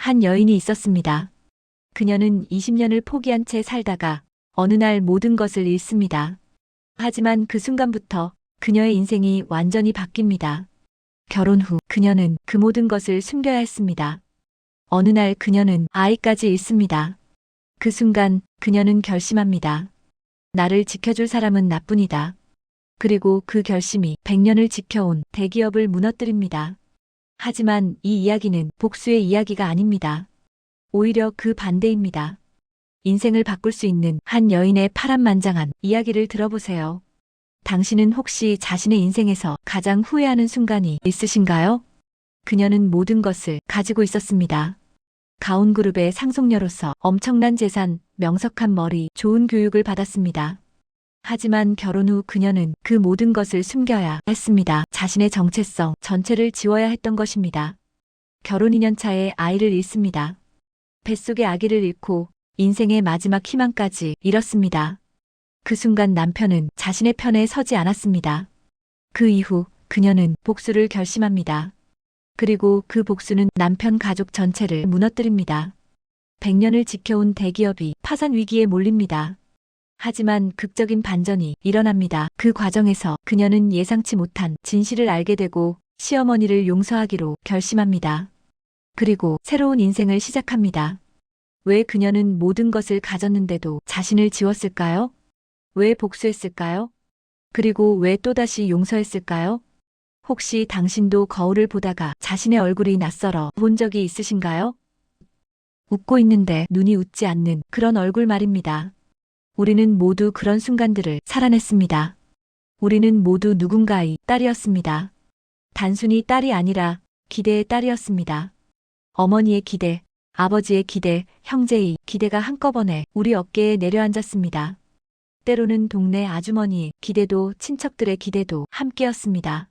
한 여인이 있었습니다. 그녀는 20년을 포기한 채 살다가 어느 날 모든 것을 잃습니다. 하지만 그 순간부터 그녀의 인생이 완전히 바뀝니다. 결혼 후 그녀는 그 모든 것을 숨겨야 했습니다. 어느 날 그녀는 아이까지 잃습니다. 그 순간 그녀는 결심합니다. 나를 지켜줄 사람은 나뿐이다. 그리고 그 결심이 100년을 지켜온 대기업을 무너뜨립니다. 하지만 이 이야기는 복수의 이야기가 아닙니다. 오히려 그 반대입니다. 인생을 바꿀 수 있는 한 여인의 파란만장한 이야기를 들어보세요. 당신은 혹시 자신의 인생에서 가장 후회하는 순간이 있으신가요? 그녀는 모든 것을 가지고 있었습니다. 가온그룹의 상속녀로서 엄청난 재산, 명석한 머리, 좋은 교육을 받았습니다. 하지만 결혼 후 그녀는 그 모든 것을 숨겨야 했습니다. 자신의 정체성 전체를 지워야 했던 것입니다. 결혼 2년 차에 아이를 잃습니다. 뱃속의 아기를 잃고 인생의 마지막 희망까지 잃었습니다. 그 순간 남편은 자신의 편에 서지 않았습니다. 그 이후 그녀는 복수를 결심합니다. 그리고 그 복수는 남편 가족 전체를 무너뜨립니다. 100년을 지켜온 대기업이 파산 위기에 몰립니다. 하지만 극적인 반전이 일어납니다. 그 과정에서 그녀는 예상치 못한 진실을 알게 되고 시어머니를 용서하기로 결심합니다. 그리고 새로운 인생을 시작합니다. 왜 그녀는 모든 것을 가졌는데도 자신을 지웠을까요? 왜 복수했을까요? 그리고 왜 또다시 용서했을까요? 혹시 당신도 거울을 보다가 자신의 얼굴이 낯설어 본 적이 있으신가요? 웃고 있는데 눈이 웃지 않는 그런 얼굴 말입니다. 우리는 모두 그런 순간들을 살아냈습니다. 우리는 모두 누군가의 딸이었습니다. 단순히 딸이 아니라 기대의 딸이었습니다. 어머니의 기대, 아버지의 기대, 형제의 기대가 한꺼번에 우리 어깨에 내려앉았습니다. 때로는 동네 아주머니의 기대도 친척들의 기대도 함께였습니다.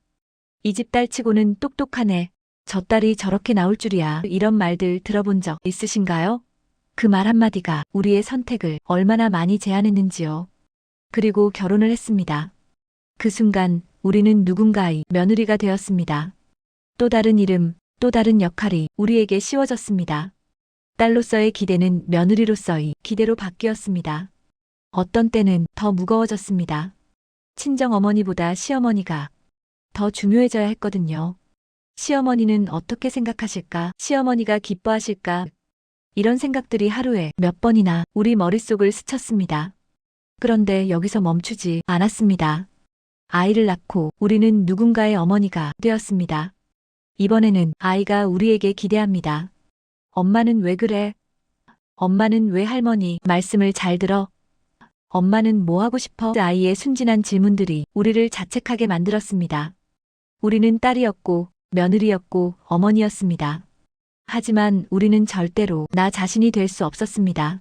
이 집 딸치고는 똑똑하네. 저 딸이 저렇게 나올 줄이야. 이런 말들 들어본 적 있으신가요? 그 말 한마디가 우리의 선택을 얼마나 많이 제한했는지요. 그리고 결혼을 했습니다. 그 순간 우리는 누군가의 며느리가 되었습니다. 또 다른 이름, 또 다른 역할이 우리에게 씌워졌습니다. 딸로서의 기대는 며느리로서의 기대로 바뀌었습니다. 어떤 때는 더 무거워졌습니다. 친정어머니보다 시어머니가 더 중요해져야 했거든요. 시어머니는 어떻게 생각하실까? 시어머니가 기뻐하실까? 이런 생각들이 하루에 몇 번이나 우리 머릿속을 스쳤습니다. 그런데 여기서 멈추지 않았습니다. 아이를 낳고 우리는 누군가의 어머니가 되었습니다. 이번에는 아이가 우리에게 기대합니다. 엄마는 왜 그래? 엄마는 왜 할머니 말씀을 잘 들어? 엄마는 뭐 하고 싶어? 아이의 순진한 질문들이 우리를 자책하게 만들었습니다. 우리는 딸이었고 며느리였고 어머니였습니다. 하지만 우리는 절대로 나 자신이 될 수 없었습니다.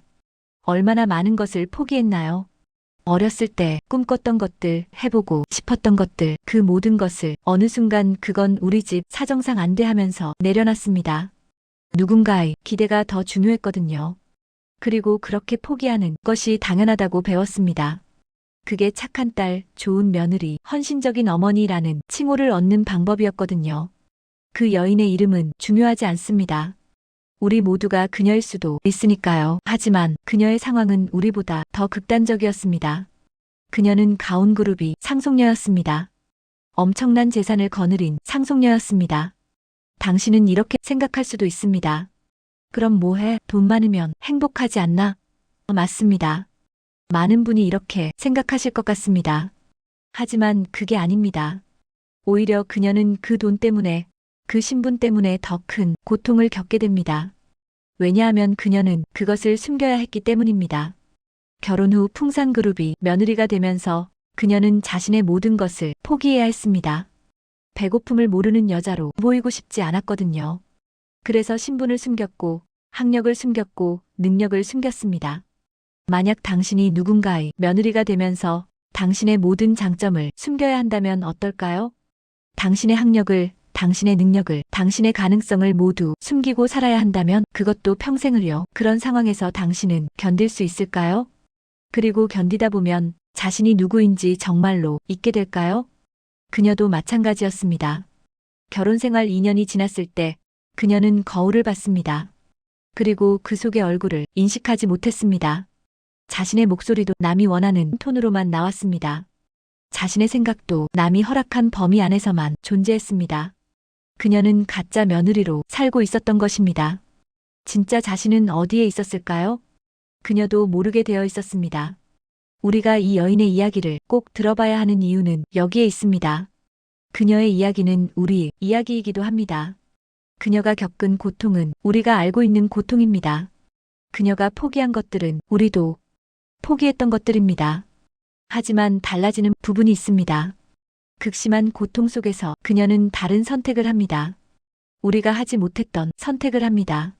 얼마나 많은 것을 포기했나요? 어렸을 때 꿈꿨던 것들, 해보고 싶었던 것들, 그 모든 것을 어느 순간 그건 우리 집 사정상 안 돼 하면서 내려놨습니다. 누군가의 기대가 더 중요했거든요. 그리고 그렇게 포기하는 것이 당연하다고 배웠습니다. 그게 착한 딸, 좋은 며느리, 헌신적인 어머니라는 칭호를 얻는 방법이었거든요. 그 여인의 이름은 중요하지 않습니다. 우리 모두가 그녀일 수도 있으니까요. 하지만 그녀의 상황은 우리보다 더 극단적이었습니다. 그녀는 가온그룹이 상속녀였습니다. 엄청난 재산을 거느린 상속녀였습니다. 당신은 이렇게 생각할 수도 있습니다. 그럼 뭐해? 돈 많으면 행복하지 않나? 맞습니다. 많은 분이 이렇게 생각하실 것 같습니다. 하지만 그게 아닙니다. 오히려 그녀는 그 돈 때문에, 그 신분 때문에 더 큰 고통을 겪게 됩니다. 왜냐하면 그녀는 그것을 숨겨야 했기 때문입니다. 결혼 후 풍산그룹이 며느리가 되면서 그녀는 자신의 모든 것을 포기해야 했습니다. 배고픔을 모르는 여자로 보이고 싶지 않았거든요. 그래서 신분을 숨겼고, 학력을 숨겼고, 능력을 숨겼습니다. 만약 당신이 누군가의 며느리가 되면서 당신의 모든 장점을 숨겨야 한다면 어떨까요? 당신의 학력을, 당신의 능력을, 당신의 가능성을 모두 숨기고 살아야 한다면 그것도 평생을요. 그런 상황에서 당신은 견딜 수 있을까요? 그리고 견디다 보면 자신이 누구인지 정말로 잊게 될까요? 그녀도 마찬가지였습니다. 결혼 생활 2년이 지났을 때 그녀는 거울을 봤습니다. 그리고 그 속의 얼굴을 인식하지 못했습니다. 자신의 목소리도 남이 원하는 톤으로만 나왔습니다. 자신의 생각도 남이 허락한 범위 안에서만 존재했습니다. 그녀는 가짜 며느리로 살고 있었던 것입니다. 진짜 자신은 어디에 있었을까요? 그녀도 모르게 되어 있었습니다. 우리가 이 여인의 이야기를 꼭 들어봐야 하는 이유는 여기에 있습니다. 그녀의 이야기는 우리 이야기이기도 합니다. 그녀가 겪은 고통은 우리가 알고 있는 고통입니다. 그녀가 포기한 것들은 우리도 포기했던 것들입니다. 하지만 달라지는 부분이 있습니다. 극심한 고통 속에서 그녀는 다른 선택을 합니다. 우리가 하지 못했던 선택을 합니다.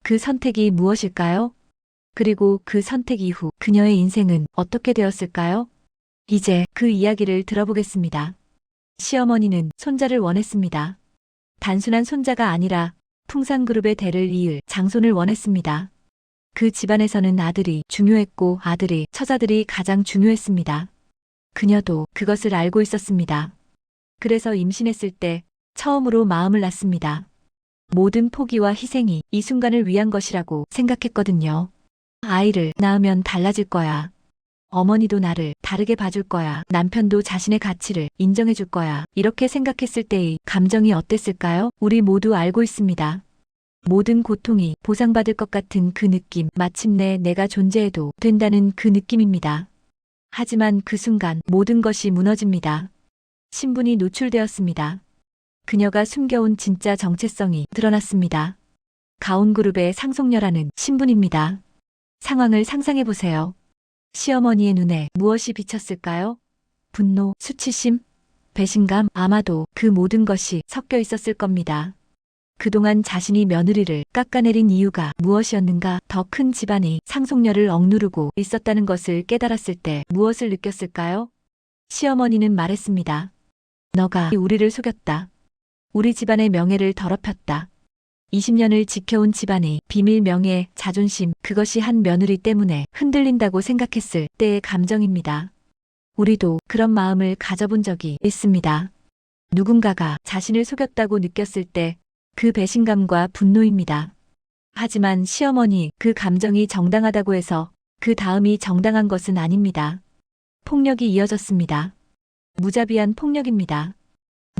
그 선택이 무엇일까요? 그리고 그 선택 이후 그녀의 인생은 어떻게 되었을까요? 이제 그 이야기를 들어보겠습니다. 시어머니는 손자를 원했습니다. 단순한 손자가 아니라 풍산그룹의 대를 이을 장손을 원했습니다. 그 집안에서는 아들이 중요했고 아들의 처자들이 가장 중요했습니다. 그녀도 그것을 알고 있었습니다. 그래서 임신했을 때 처음으로 마음을 놨습니다. 모든 포기와 희생이 이 순간을 위한 것이라고 생각했거든요. 아이를 낳으면 달라질 거야. 어머니도 나를 다르게 봐줄 거야. 남편도 자신의 가치를 인정해줄 거야. 이렇게 생각했을 때의 감정이 어땠을까요? 우리 모두 알고 있습니다. 모든 고통이 보상받을 것 같은 그 느낌, 마침내 내가 존재해도 된다는 그 느낌입니다. 하지만 그 순간 모든 것이 무너집니다. 신분이 노출되었습니다. 그녀가 숨겨온 진짜 정체성이 드러났습니다. 가온그룹의 상속녀라는 신분입니다. 상황을 상상해보세요. 시어머니의 눈에 무엇이 비쳤을까요? 분노, 수치심, 배신감, 아마도 그 모든 것이 섞여 있었을 겁니다. 그동안 자신이 며느리를 깎아내린 이유가 무엇이었는가? 더 큰 집안이 상속녀를 억누르고 있었다는 것을 깨달았을 때 무엇을 느꼈을까요? 시어머니는 말했습니다. 너가 우리를 속였다. 우리 집안의 명예를 더럽혔다. 20년을 지켜온 집안의 비밀 명예, 자존심, 그것이 한 며느리 때문에 흔들린다고 생각했을 때의 감정입니다. 우리도 그런 마음을 가져본 적이 있습니다. 누군가가 자신을 속였다고 느꼈을 때 그 배신감과 분노입니다. 하지만 시어머니, 그 감정이 정당하다고 해서 그 다음이 정당한 것은 아닙니다. 폭력이 이어졌습니다. 무자비한 폭력입니다.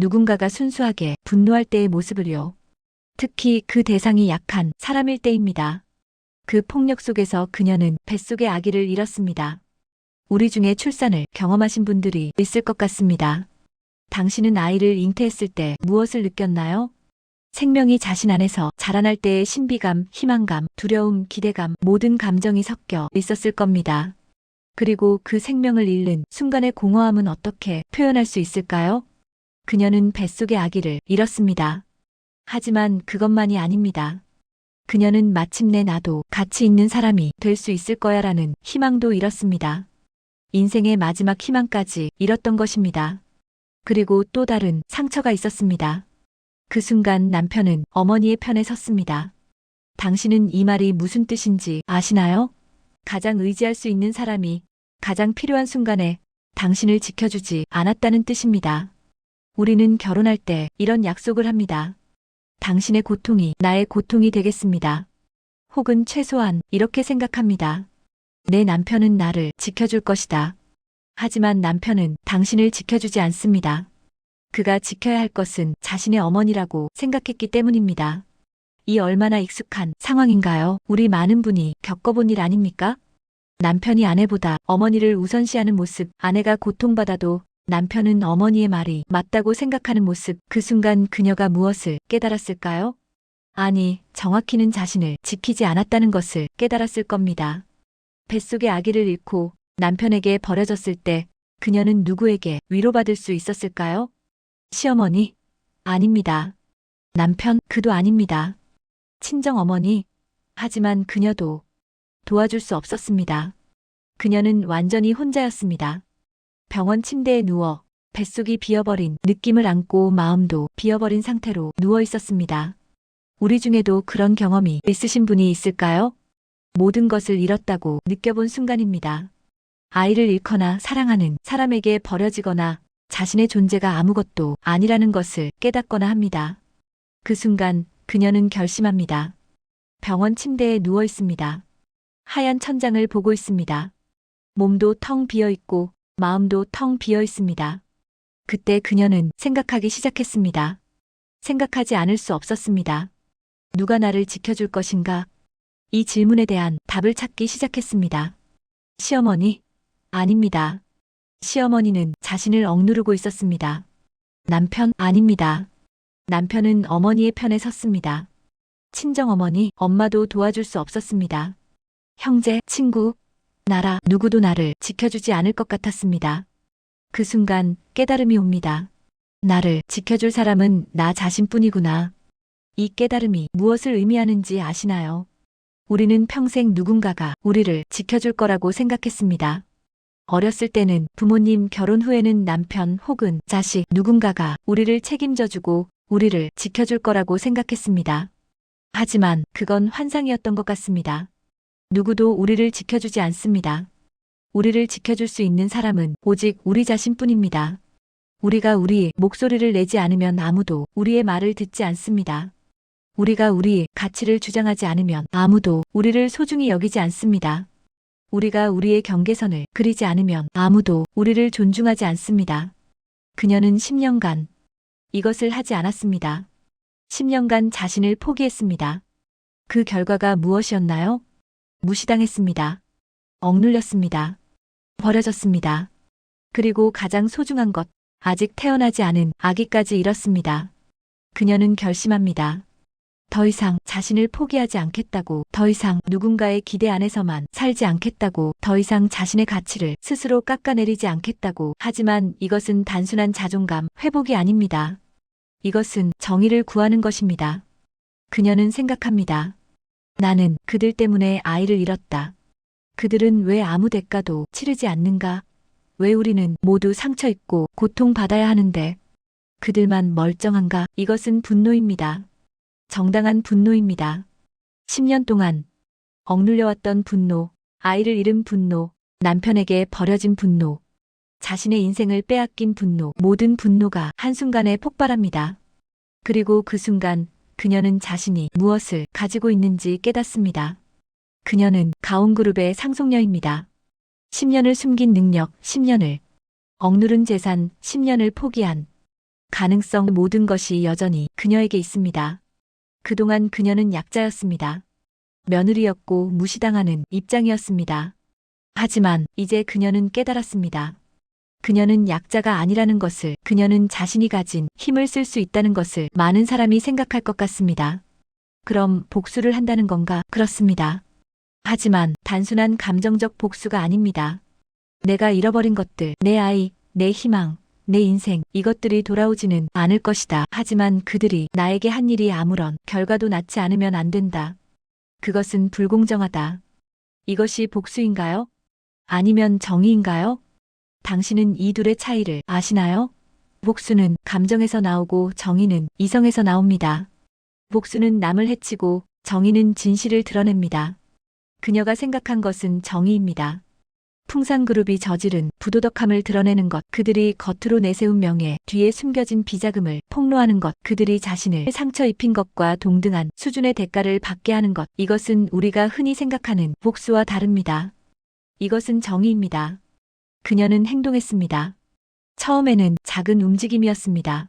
누군가가 순수하게 분노할 때의 모습을요. 특히 그 대상이 약한 사람일 때입니다. 그 폭력 속에서 그녀는 뱃속의 아기를 잃었습니다. 우리 중에 출산을 경험하신 분들이 있을 것 같습니다. 당신은 아이를 잉태했을 때 무엇을 느꼈나요? 생명이 자신 안에서 자라날 때의 신비감, 희망감, 두려움, 기대감, 모든 감정이 섞여 있었을 겁니다. 그리고 그 생명을 잃는 순간의 공허함은 어떻게 표현할 수 있을까요? 그녀는 뱃속의 아기를 잃었습니다. 하지만 그것만이 아닙니다. 그녀는 마침내 나도 가치 있는 사람이 될 수 있을 거야라는 희망도 잃었습니다. 인생의 마지막 희망까지 잃었던 것입니다. 그리고 또 다른 상처가 있었습니다. 그 순간 남편은 어머니의 편에 섰습니다. 당신은 이 말이 무슨 뜻인지 아시나요? 가장 의지할 수 있는 사람이 가장 필요한 순간에 당신을 지켜주지 않았다는 뜻입니다. 우리는 결혼할 때 이런 약속을 합니다. 당신의 고통이 나의 고통이 되겠습니다. 혹은 최소한 이렇게 생각합니다. 내 남편은 나를 지켜줄 것이다. 하지만 남편은 당신을 지켜주지 않습니다. 그가 지켜야 할 것은 자신의 어머니라고 생각했기 때문입니다. 이 얼마나 익숙한 상황인가요? 우리 많은 분이 겪어본 일 아닙니까? 남편이 아내보다 어머니를 우선시하는 모습, 아내가 고통받아도 남편은 어머니의 말이 맞다고 생각하는 모습, 그 순간 그녀가 무엇을 깨달았을까요? 아니, 정확히는 자신을 지키지 않았다는 것을 깨달았을 겁니다. 뱃속의 아기를 잃고 남편에게 버려졌을 때 그녀는 누구에게 위로받을 수 있었을까요? 시어머니? 아닙니다. 남편? 그도 아닙니다. 친정어머니? 하지만 그녀도 도와줄 수 없었습니다. 그녀는 완전히 혼자였습니다. 병원 침대에 누워 뱃속이 비어버린 느낌을 안고 마음도 비어버린 상태로 누워 있었습니다. 우리 중에도 그런 경험이 있으신 분이 있을까요? 모든 것을 잃었다고 느껴본 순간입니다. 아이를 잃거나 사랑하는 사람에게 버려지거나 자신의 존재가 아무것도 아니라는 것을 깨닫거나 합니다. 그 순간 그녀는 결심합니다. 병원 침대에 누워 있습니다. 하얀 천장을 보고 있습니다. 몸도 텅 비어 있고 마음도 텅 비어 있습니다. 그때 그녀는 생각하기 시작했습니다. 생각하지 않을 수 없었습니다. 누가 나를 지켜줄 것인가? 이 질문에 대한 답을 찾기 시작했습니다. 시어머니? 아닙니다. 시어머니는 자신을 억누르고 있었습니다. 남편? 아닙니다. 남편은 어머니의 편에 섰습니다. 친정어머니, 엄마도 도와줄 수 없었습니다. 형제, 친구, 나라, 누구도 나를 지켜주지 않을 것 같았습니다. 그 순간 깨달음이 옵니다. 나를 지켜줄 사람은 나 자신뿐이구나. 이 깨달음이 무엇을 의미하는지 아시나요? 우리는 평생 누군가가 우리를 지켜줄 거라고 생각했습니다. 어렸을 때는 부모님, 결혼 후에는 남편 혹은 자식, 누군가가 우리를 책임져주고 우리를 지켜줄 거라고 생각했습니다. 하지만 그건 환상이었던 것 같습니다. 누구도 우리를 지켜주지 않습니다. 우리를 지켜줄 수 있는 사람은 오직 우리 자신뿐입니다. 우리가 우리의 목소리를 내지 않으면 아무도 우리의 말을 듣지 않습니다. 우리가 우리의 가치를 주장하지 않으면 아무도 우리를 소중히 여기지 않습니다. 우리가 우리의 경계선을 그리지 않으면 아무도 우리를 존중하지 않습니다. 그녀는 10년간 이것을 하지 않았습니다. 10년간 자신을 포기했습니다. 그 결과가 무엇이었나요? 무시당했습니다. 억눌렸습니다. 버려졌습니다. 그리고 가장 소중한 것, 아직 태어나지 않은 아기까지 잃었습니다. 그녀는 결심합니다. 더 이상 자신을 포기하지 않겠다고, 더 이상 누군가의 기대 안에서만 살지 않겠다고, 더 이상 자신의 가치를 스스로 깎아내리지 않겠다고. 하지만 이것은 단순한 자존감 회복이 아닙니다. 이것은 정의를 구하는 것입니다. 그녀는 생각합니다. 나는 그들 때문에 아이를 잃었다. 그들은 왜 아무 대가도 치르지 않는가? 왜 우리는 모두 상처 입고 고통받아야 하는데 그들만 멀쩡한가? 이것은 분노입니다. 정당한 분노입니다. 10년 동안 억눌려왔던 분노, 아이를 잃은 분노, 남편에게 버려진 분노, 자신의 인생을 빼앗긴 분노, 모든 분노가 한순간에 폭발합니다. 그리고 그 순간 그녀는 자신이 무엇을 가지고 있는지 깨닫습니다. 그녀는 가온그룹의 상속녀입니다. 10년을 숨긴 능력, 10년을 억누른 재산, 10년을 포기한 가능성, 모든 것이 여전히 그녀에게 있습니다. 그동안 그녀는 약자였습니다. 며느리였고 무시당하는 입장이었습니다. 하지만 이제 그녀는 깨달았습니다. 그녀는 약자가 아니라는 것을, 그녀는 자신이 가진 힘을 쓸 수 있다는 것을 많은 사람이 생각할 것 같습니다. 그럼 복수를 한다는 건가? 그렇습니다. 하지만 단순한 감정적 복수가 아닙니다. 내가 잃어버린 것들, 내 아이, 내 희망, 내 인생, 이것들이 돌아오지는 않을 것이다. 하지만 그들이 나에게 한 일이 아무런 결과도 낳지 않으면 안 된다. 그것은 불공정하다. 이것이 복수인가요? 아니면 정의인가요? 당신은 이 둘의 차이를 아시나요? 복수는 감정에서 나오고 정의는 이성에서 나옵니다. 복수는 남을 해치고 정의는 진실을 드러냅니다. 그녀가 생각한 것은 정의입니다. 풍산그룹이 저지른 부도덕함을 드러내는 것, 그들이 겉으로 내세운 명예, 뒤에 숨겨진 비자금을 폭로하는 것, 그들이 자신을 상처 입힌 것과 동등한 수준의 대가를 받게 하는 것, 이것은 우리가 흔히 생각하는 복수와 다릅니다. 이것은 정의입니다. 그녀는 행동했습니다. 처음에는 작은 움직임이었습니다.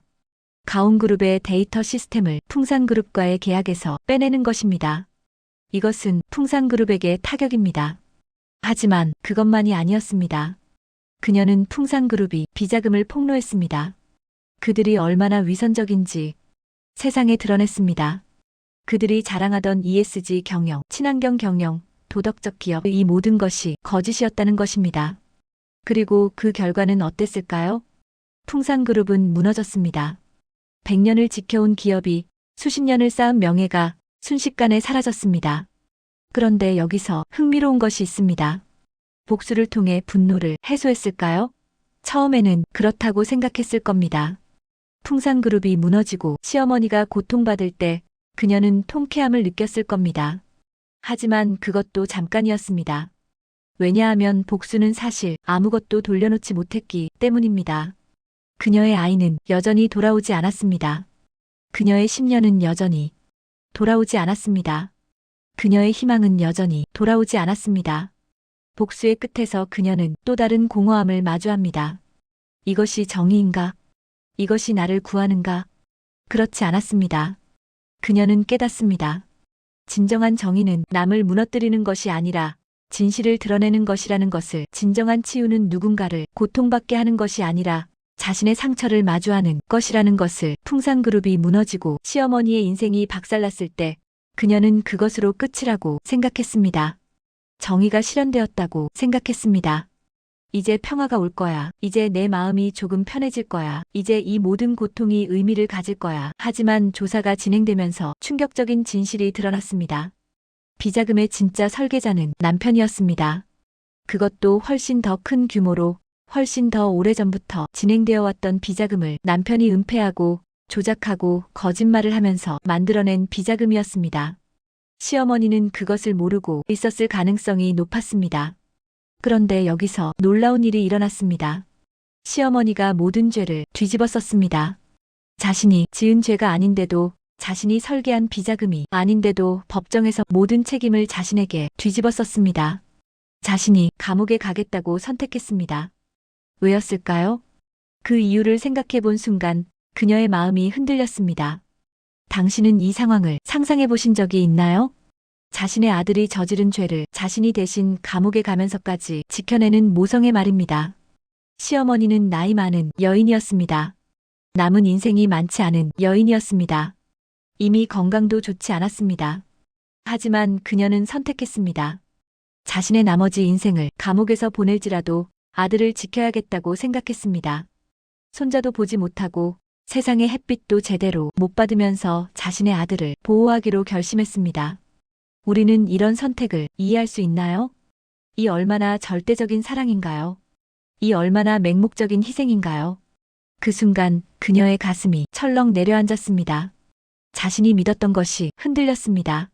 가온그룹의 데이터 시스템을 풍산그룹과의 계약에서 빼내는 것입니다. 이것은 풍산그룹에게 타격입니다. 하지만 그것만이 아니었습니다. 그녀는 풍산그룹이 비자금을 폭로했습니다. 그들이 얼마나 위선적인지 세상에 드러냈습니다. 그들이 자랑하던 ESG 경영, 친환경 경영, 도덕적 기업, 이 모든 것이 거짓이었다는 것입니다. 그리고 그 결과는 어땠을까요? 풍산그룹은 무너졌습니다. 100년을 지켜온 기업이, 수십 년을 쌓은 명예가 순식간에 사라졌습니다. 그런데 여기서 흥미로운 것이 있습니다. 복수를 통해 분노를 해소했을까요? 처음에는 그렇다고 생각했을 겁니다. 풍산그룹이 무너지고 시어머니가 고통받을 때 그녀는 통쾌함을 느꼈을 겁니다. 하지만 그것도 잠깐이었습니다. 왜냐하면 복수는 사실 아무것도 돌려놓지 못했기 때문입니다. 그녀의 아이는 여전히 돌아오지 않았습니다. 그녀의 10년은 여전히 돌아오지 않았습니다. 그녀의 희망은 여전히 돌아오지 않았습니다. 복수의 끝에서 그녀는 또 다른 공허함을 마주합니다. 이것이 정의인가? 이것이 나를 구하는가? 그렇지 않았습니다. 그녀는 깨닫습니다. 진정한 정의는 남을 무너뜨리는 것이 아니라 진실을 드러내는 것이라는 것을, 진정한 치유는 누군가를 고통받게 하는 것이 아니라 자신의 상처를 마주하는 것이라는 것을. 풍산그룹이 무너지고 시어머니의 인생이 박살났을 때 그녀는 그것으로 끝이라고 생각했습니다. 정의가 실현되었다고 생각했습니다. 이제 평화가 올 거야. 이제 내 마음이 조금 편해질 거야. 이제 이 모든 고통이 의미를 가질 거야. 하지만 조사가 진행되면서 충격적인 진실이 드러났습니다. 비자금의 진짜 설계자는 남편이었습니다. 그것도 훨씬 더 큰 규모로, 훨씬 더 오래전부터 진행되어 왔던 비자금을 남편이 은폐하고 조작하고 거짓말을 하면서 만들어낸 비자금이었습니다. 시어머니는 그것을 모르고 있었을 가능성이 높았습니다. 그런데 여기서 놀라운 일이 일어났습니다. 시어머니가 모든 죄를 뒤집어 썼습니다. 자신이 지은 죄가 아닌데도, 자신이 설계한 비자금이 아닌데도 법정에서 모든 책임을 자신에게 뒤집어 썼습니다. 자신이 감옥에 가겠다고 선택했습니다. 왜였을까요? 그 이유를 생각해 본 순간 그녀의 마음이 흔들렸습니다. 당신은 이 상황을 상상해 보신 적이 있나요? 자신의 아들이 저지른 죄를 자신이 대신 감옥에 가면서까지 지켜내는 모성의 말입니다. 시어머니는 나이 많은 여인이었습니다. 남은 인생이 많지 않은 여인이었습니다. 이미 건강도 좋지 않았습니다. 하지만 그녀는 선택했습니다. 자신의 나머지 인생을 감옥에서 보낼지라도 아들을 지켜야겠다고 생각했습니다. 손자도 보지 못하고 세상의 햇빛도 제대로 못 받으면서 자신의 아들을 보호하기로 결심했습니다. 우리는 이런 선택을 이해할 수 있나요? 이 얼마나 절대적인 사랑인가요? 이 얼마나 맹목적인 희생인가요? 그 순간 그녀의 가슴이 철렁 내려앉았습니다. 자신이 믿었던 것이 흔들렸습니다.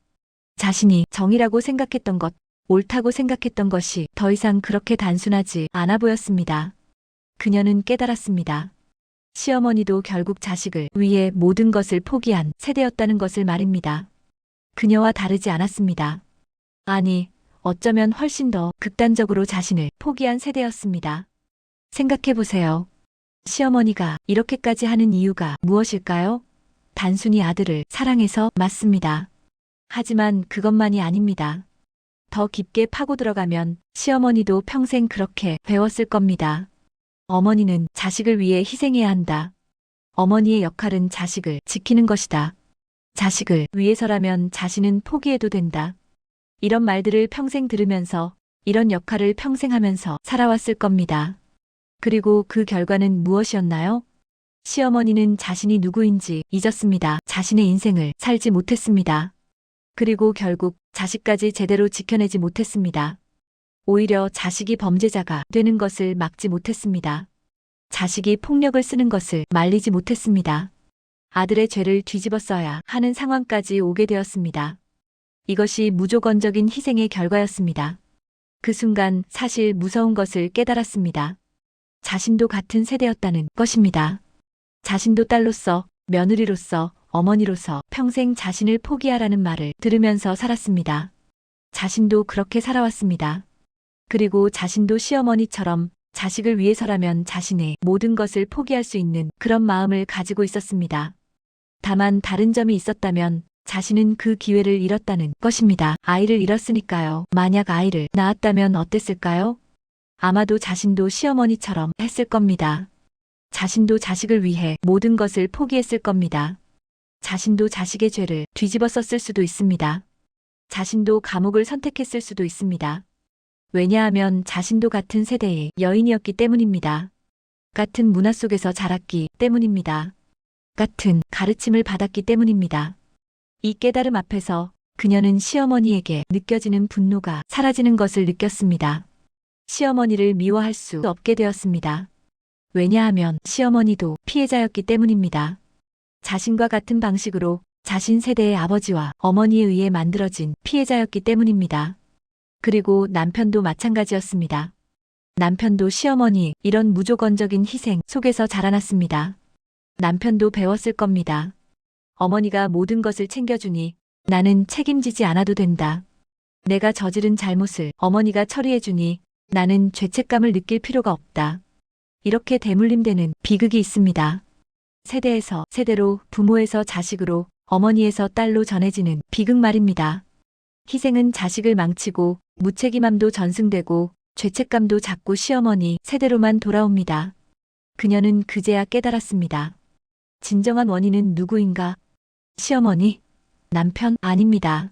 자신이 정의라고 생각했던 것, 옳다고 생각했던 것이 더 이상 그렇게 단순하지 않아 보였습니다. 그녀는 깨달았습니다. 시어머니도 결국 자식을 위해 모든 것을 포기한 세대였다는 것을 말입니다. 그녀와 다르지 않았습니다. 아니, 어쩌면 훨씬 더 극단적으로 자신을 포기한 세대였습니다. 생각해보세요. 시어머니가 이렇게까지 하는 이유가 무엇일까요? 단순히 아들을 사랑해서 맞습니다. 하지만 그것만이 아닙니다. 더 깊게 파고 들어가면 시어머니도 평생 그렇게 배웠을 겁니다. 어머니는 자식을 위해 희생해야 한다. 어머니의 역할은 자식을 지키는 것이다. 자식을 위해서라면 자신은 포기해도 된다. 이런 말들을 평생 들으면서 이런 역할을 평생 하면서 살아왔을 겁니다. 그리고 그 결과는 무엇이었나요? 시어머니는 자신이 누구인지 잊었습니다. 자신의 인생을 살지 못했습니다. 그리고 결국 자식까지 제대로 지켜내지 못했습니다. 오히려 자식이 범죄자가 되는 것을 막지 못했습니다. 자식이 폭력을 쓰는 것을 말리지 못했습니다. 아들의 죄를 뒤집어 써야 하는 상황까지 오게 되었습니다. 이것이 무조건적인 희생의 결과였습니다. 그 순간 사실 무서운 것을 깨달았습니다. 자신도 같은 세대였다는 것입니다. 자신도 딸로서, 며느리로서, 어머니로서 평생 자신을 포기하라는 말을 들으면서 살았습니다. 자신도 그렇게 살아왔습니다. 그리고 자신도 시어머니처럼 자식을 위해서라면 자신의 모든 것을 포기할 수 있는 그런 마음을 가지고 있었습니다. 다만 다른 점이 있었다면 자신은 그 기회를 잃었다는 것입니다. 아이를 잃었으니까요. 만약 아이를 낳았다면 어땠을까요? 아마도 자신도 시어머니처럼 했을 겁니다. 자신도 자식을 위해 모든 것을 포기했을 겁니다. 자신도 자식의 죄를 뒤집어 썼을 수도 있습니다. 자신도 감옥을 선택했을 수도 있습니다. 왜냐하면 자신도 같은 세대의 여인이었기 때문입니다. 같은 문화 속에서 자랐기 때문입니다. 같은 가르침을 받았기 때문입니다. 이 깨달음 앞에서 그녀는 시어머니에게 느껴지는 분노가 사라지는 것을 느꼈습니다. 시어머니를 미워할 수 없게 되었습니다. 왜냐하면 시어머니도 피해자였기 때문입니다. 자신과 같은 방식으로 자신 세대의 아버지와 어머니에 의해 만들어진 피해자였기 때문입니다. 그리고 남편도 마찬가지였습니다. 남편도 시어머니 이런 무조건적인 희생 속에서 자라났습니다. 남편도 배웠을 겁니다. 어머니가 모든 것을 챙겨주니 나는 책임지지 않아도 된다. 내가 저지른 잘못을 어머니가 처리해주니 나는 죄책감을 느낄 필요가 없다. 이렇게 대물림되는 비극이 있습니다. 세대에서 세대로, 부모에서 자식으로, 어머니에서 딸로 전해지는 비극 말입니다. 희생은 자식을 망치고 무책임함도 전승되고 죄책감도 자꾸 시어머니 세대로만 돌아옵니다. 그녀는 그제야 깨달았습니다. 진정한 원인은 누구인가? 시어머니? 남편? 아닙니다.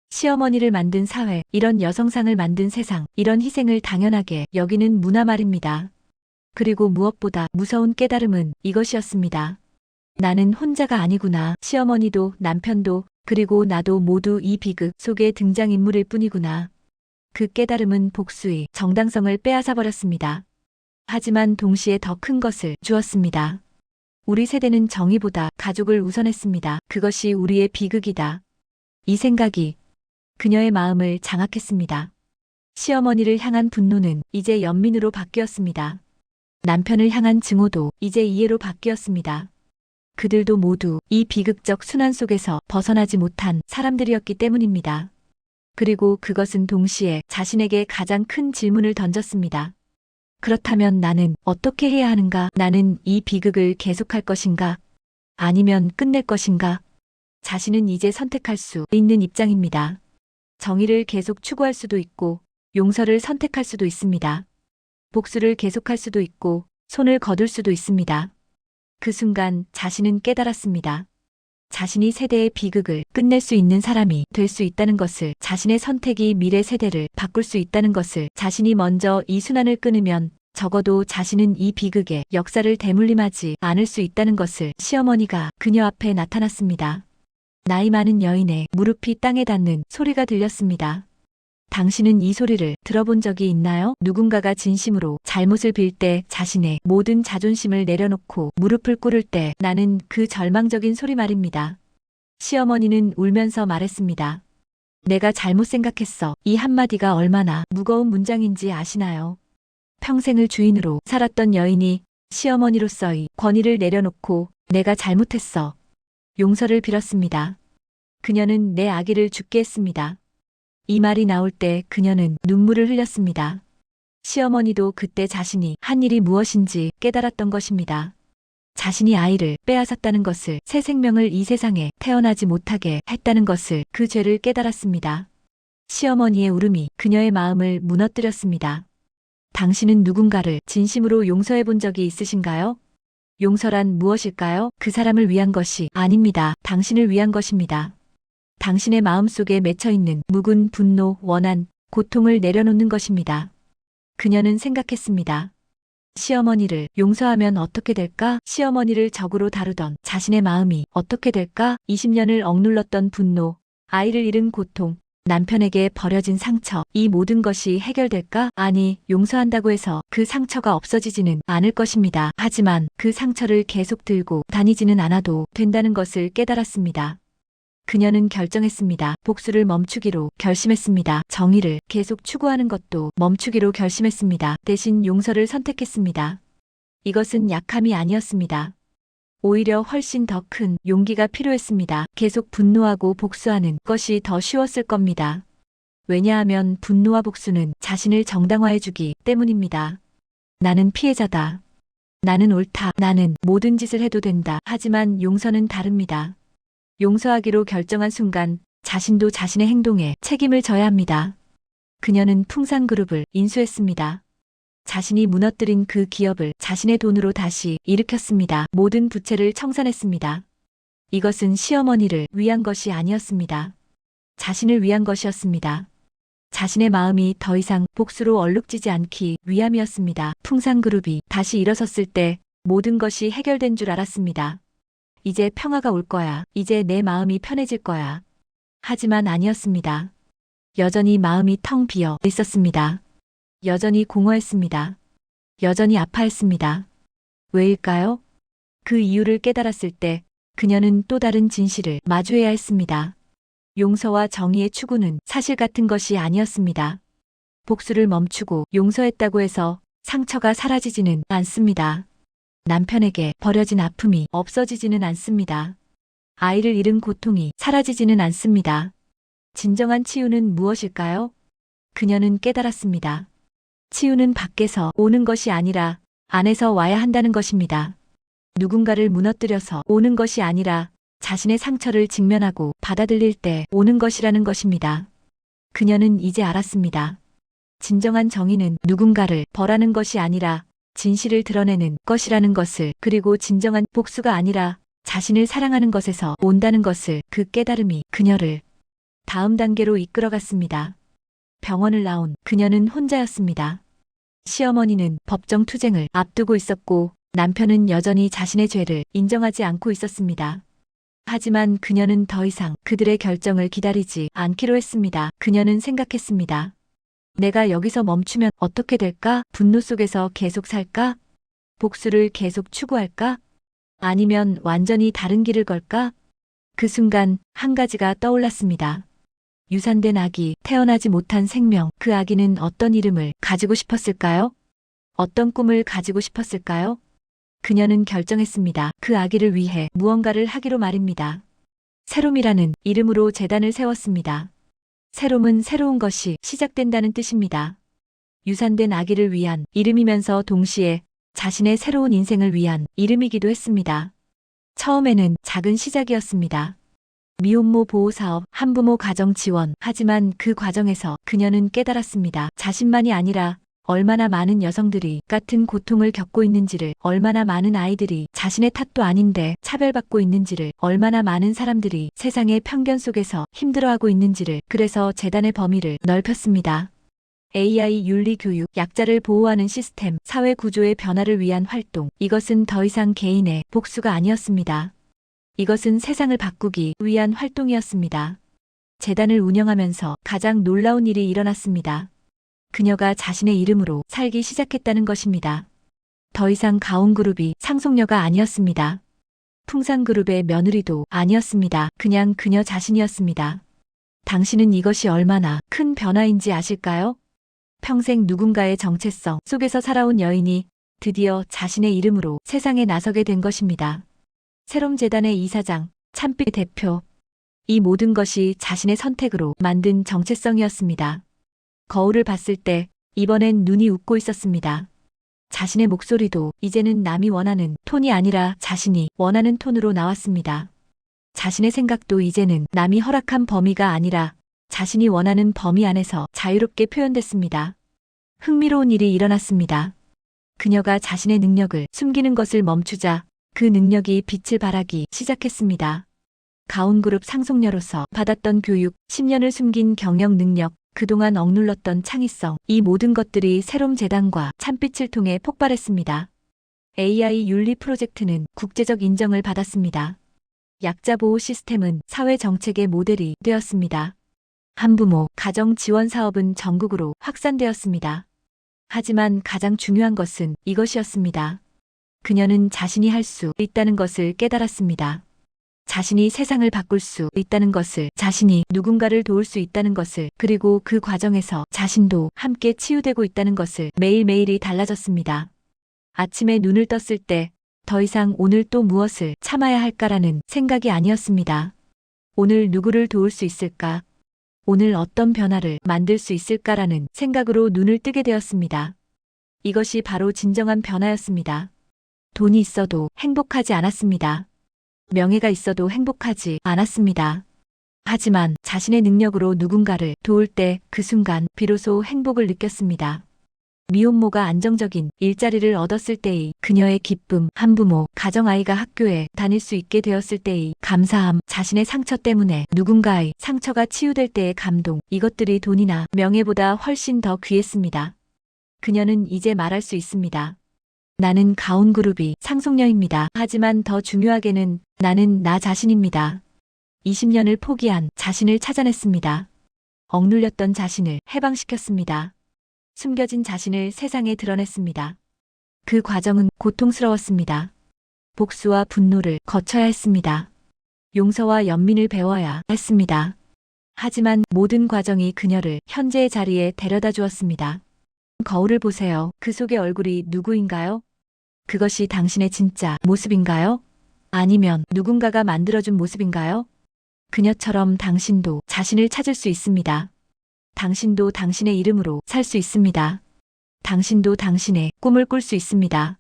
시어머니를 만든 사회, 이런 여성상을 만든 세상, 이런 희생을 당연하게 여기는 문화 말입니다. 그리고 무엇보다 무서운 깨달음은 이것이었습니다. 나는 혼자가 아니구나. 시어머니도 남편도 그리고 나도 모두 이 비극 속의 등장인물일 뿐이구나. 그 깨달음은 복수의 정당성을 빼앗아 버렸습니다. 하지만 동시에 더 큰 것을 주었습니다. 우리 세대는 정의보다 가족을 우선했습니다. 그것이 우리의 비극이다. 이 생각이 그녀의 마음을 장악했습니다. 시어머니를 향한 분노는 이제 연민으로 바뀌었습니다. 남편을 향한 증오도 이제 이해로 바뀌었습니다. 그들도 모두 이 비극적 순환 속에서 벗어나지 못한 사람들이었기 때문입니다. 그리고 그것은 동시에 자신에게 가장 큰 질문을 던졌습니다. 그렇다면 나는 어떻게 해야 하는가? 나는 이 비극을 계속할 것인가? 아니면 끝낼 것인가? 자신은 이제 선택할 수 있는 입장입니다. 정의를 계속 추구할 수도 있고 용서를 선택할 수도 있습니다. 복수를 계속할 수도 있고 손을 거둘 수도 있습니다. 그 순간 자신은 깨달았습니다. 자신이 세대의 비극을 끝낼 수 있는 사람이 될 수 있다는 것을, 자신의 선택이 미래 세대를 바꿀 수 있다는 것을, 자신이 먼저 이 순환을 끊으면 적어도 자신은 이 비극의 역사를 대물림하지 않을 수 있다는 것을 시어머니가 그녀 앞에 나타났습니다. 나이 많은 여인의 무릎이 땅에 닿는 소리가 들렸습니다. 당신은 이 소리를 들어본 적이 있나요? 누군가가 진심으로 잘못을 빌 때, 자신의 모든 자존심을 내려놓고 무릎을 꿇을 때 나는 그 절망적인 소리 말입니다. 시어머니는 울면서 말했습니다. 내가 잘못 생각했어. 이 한마디가 얼마나 무거운 문장인지 아시나요? 평생을 주인으로 살았던 여인이 시어머니로서의 권위를 내려놓고 내가 잘못했어. 용서를 빌었습니다. 그녀는 내 아기를 죽게 했습니다. 이 말이 나올 때 그녀는 눈물을 흘렸습니다. 시어머니도 그때 자신이 한 일이 무엇인지 깨달았던 것입니다. 자신이 아이를 빼앗았다는 것을, 새 생명을 이 세상에 태어나지 못하게 했다는 것을, 그 죄를 깨달았습니다. 시어머니의 울음이 그녀의 마음을 무너뜨렸습니다. 당신은 누군가를 진심으로 용서해 본 적이 있으신가요? 용서란 무엇일까요? 그 사람을 위한 것이 아닙니다. 당신을 위한 것입니다. 당신의 마음속에 맺혀있는 묵은 분노, 원한, 고통을 내려놓는 것입니다. 그녀는 생각했습니다. 시어머니를 용서하면 어떻게 될까? 시어머니를 적으로 다루던 자신의 마음이 어떻게 될까? 20년을 억눌렀던 분노, 아이를 잃은 고통, 남편에게 버려진 상처, 이 모든 것이 해결될까? 아니, 용서한다고 해서 그 상처가 없어지지는 않을 것입니다. 하지만 그 상처를 계속 들고 다니지는 않아도 된다는 것을 깨달았습니다. 그녀는 결정했습니다. 복수를 멈추기로 결심했습니다. 정의를 계속 추구하는 것도 멈추기로 결심했습니다. 대신 용서를 선택했습니다. 이것은 약함이 아니었습니다. 오히려 훨씬 더 큰 용기가 필요했습니다. 계속 분노하고 복수하는 것이 더 쉬웠을 겁니다. 왜냐하면 분노와 복수는 자신을 정당화해주기 때문입니다. 나는 피해자다. 나는 옳다. 나는 모든 짓을 해도 된다. 하지만 용서는 다릅니다. 용서하기로 결정한 순간 자신도 자신의 행동에 책임을 져야 합니다. 그녀는 풍산그룹을 인수했습니다. 자신이 무너뜨린 그 기업을 자신의 돈으로 다시 일으켰습니다. 모든 부채를 청산했습니다. 이것은 시어머니를 위한 것이 아니었습니다. 자신을 위한 것이었습니다. 자신의 마음이 더 이상 복수로 얼룩지지 않기 위함이었습니다. 풍산그룹이 다시 일어섰을 때 모든 것이 해결된 줄 알았습니다. 이제 평화가 올 거야. 이제 내 마음이 편해질 거야. 하지만 아니었습니다. 여전히 마음이 텅 비어 있었습니다. 여전히 공허했습니다. 여전히 아파했습니다. 왜일까요? 그 이유를 깨달았을 때 그녀는 또 다른 진실을 마주해야 했습니다. 용서와 정의의 추구는 사실 같은 것이 아니었습니다. 복수를 멈추고 용서했다고 해서 상처가 사라지지는 않습니다. 남편에게 버려진 아픔이 없어지지는 않습니다. 아이를 잃은 고통이 사라지지는 않습니다. 진정한 치유는 무엇일까요? 그녀는 깨달았습니다. 치유는 밖에서 오는 것이 아니라 안에서 와야 한다는 것입니다. 누군가를 무너뜨려서 오는 것이 아니라 자신의 상처를 직면하고 받아들일 때 오는 것이라는 것입니다. 그녀는 이제 알았습니다. 진정한 정의는 누군가를 벌하는 것이 아니라 진실을 드러내는 것이라는 것을, 그리고 진정한 복수가 아니라 자신을 사랑하는 것에서 온다는 것을, 그 깨달음이 그녀를 다음 단계로 이끌어갔습니다. 병원을 나온 그녀는 혼자였습니다. 시어머니는 법정 투쟁을 앞두고 있었고 남편은 여전히 자신의 죄를 인정하지 않고 있었습니다. 하지만 그녀는 더 이상 그들의 결정을 기다리지 않기로 했습니다. 그녀는 생각했습니다. 내가 여기서 멈추면 어떻게 될까? 분노 속에서 계속 살까? 복수를 계속 추구할까? 아니면 완전히 다른 길을 걸까? 그 순간 한 가지가 떠올랐습니다. 유산된 아기, 태어나지 못한 생명, 그 아기는 어떤 이름을 가지고 싶었을까요? 어떤 꿈을 가지고 싶었을까요? 그녀는 결정했습니다. 그 아기를 위해 무언가를 하기로 말입니다. 새롬이라는 이름으로 재단을 세웠습니다. 새롬은 새로운 것이 시작된다는 뜻입니다. 유산된 아기를 위한 이름이면서 동시에 자신의 새로운 인생을 위한 이름이기도 했습니다. 처음에는 작은 시작이었습니다. 미혼모 보호사업, 한부모 가정 지원. 하지만 그 과정에서 그녀는 깨달았습니다. 자신만이 아니라 얼마나 많은 여성들이 같은 고통을 겪고 있는지를, 얼마나 많은 아이들이 자신의 탓도 아닌데 차별받고 있는지를, 얼마나 많은 사람들이 세상의 편견 속에서 힘들어하고 있는지를. 그래서 재단의 범위를 넓혔습니다. AI 윤리 교육, 약자를 보호하는 시스템, 사회 구조의 변화를 위한 활동. 이것은 더 이상 개인의 복수가 아니었습니다. 이것은 세상을 바꾸기 위한 활동이었습니다. 재단을 운영하면서 가장 놀라운 일이 일어났습니다. 그녀가 자신의 이름으로 살기 시작했다는 것입니다. 더 이상 가온그룹이 상속녀가 아니었습니다. 풍산그룹의 며느리도 아니었습니다. 그냥 그녀 자신이었습니다. 당신은 이것이 얼마나 큰 변화인지 아실까요? 평생 누군가의 정체성 속에서 살아온 여인이 드디어 자신의 이름으로 세상에 나서게 된 것입니다. 새롬 재단의 이사장, 참빛 대표. 이 모든 것이 자신의 선택으로 만든 정체성이었습니다. 거울을 봤을 때 이번엔 눈이 웃고 있었습니다. 자신의 목소리도 이제는 남이 원하는 톤이 아니라 자신이 원하는 톤으로 나왔습니다. 자신의 생각도 이제는 남이 허락한 범위가 아니라 자신이 원하는 범위 안에서 자유롭게 표현됐습니다. 흥미로운 일이 일어났습니다. 그녀가 자신의 능력을 숨기는 것을 멈추자 그 능력이 빛을 발하기 시작했습니다. 가온그룹 상속녀로서 받았던 교육, 10년을 숨긴 경영 능력, 그동안 억눌렀던 창의성, 이 모든 것들이 새롬 재단과 참빛을 통해 폭발했습니다. AI 윤리 프로젝트는 국제적 인정을 받았습니다. 약자 보호 시스템은 사회 정책의 모델이 되었습니다. 한부모 가정 지원 사업은 전국으로 확산되었습니다. 하지만 가장 중요한 것은 이것이었습니다. 그녀는 자신이 할 수 있다는 것을 깨달았습니다. 자신이 세상을 바꿀 수 있다는 것을, 자신이 누군가를 도울 수 있다는 것을, 그리고 그 과정에서 자신도 함께 치유되고 있다는 것을. 매일매일이 달라졌습니다. 아침에 눈을 떴을 때 더 이상 오늘 또 무엇을 참아야 할까라는 생각이 아니었습니다. 오늘 누구를 도울 수 있을까? 오늘 어떤 변화를 만들 수 있을까라는 생각으로 눈을 뜨게 되었습니다. 이것이 바로 진정한 변화였습니다. 돈이 있어도 행복하지 않았습니다. 명예가 있어도 행복하지 않았습니다. 하지만 자신의 능력으로 누군가를 도울 때 그 순간 비로소 행복을 느꼈습니다. 미혼모가 안정적인 일자리를 얻었을 때의 그녀의 기쁨, 한부모, 가정아이가 학교에 다닐 수 있게 되었을 때의 감사함, 자신의 상처 때문에 누군가의 상처가 치유될 때의 감동, 이것들이 돈이나 명예보다 훨씬 더 귀했습니다. 그녀는 이제 말할 수 있습니다. 나는 가온그룹이 상속녀입니다. 하지만 더 중요하게는 나는 나 자신입니다. 20년을 포기한 자신을 찾아냈습니다. 억눌렸던 자신을 해방시켰습니다. 숨겨진 자신을 세상에 드러냈습니다. 그 과정은 고통스러웠습니다. 복수와 분노를 거쳐야 했습니다. 용서와 연민을 배워야 했습니다. 하지만 모든 과정이 그녀를 현재의 자리에 데려다 주었습니다. 거울을 보세요. 그 속의 얼굴이 누구인가요? 그것이 당신의 진짜 모습인가요? 아니면 누군가가 만들어준 모습인가요? 그녀처럼 당신도 자신을 찾을 수 있습니다. 당신도 당신의 이름으로 살 수 있습니다. 당신도 당신의 꿈을 꿀 수 있습니다.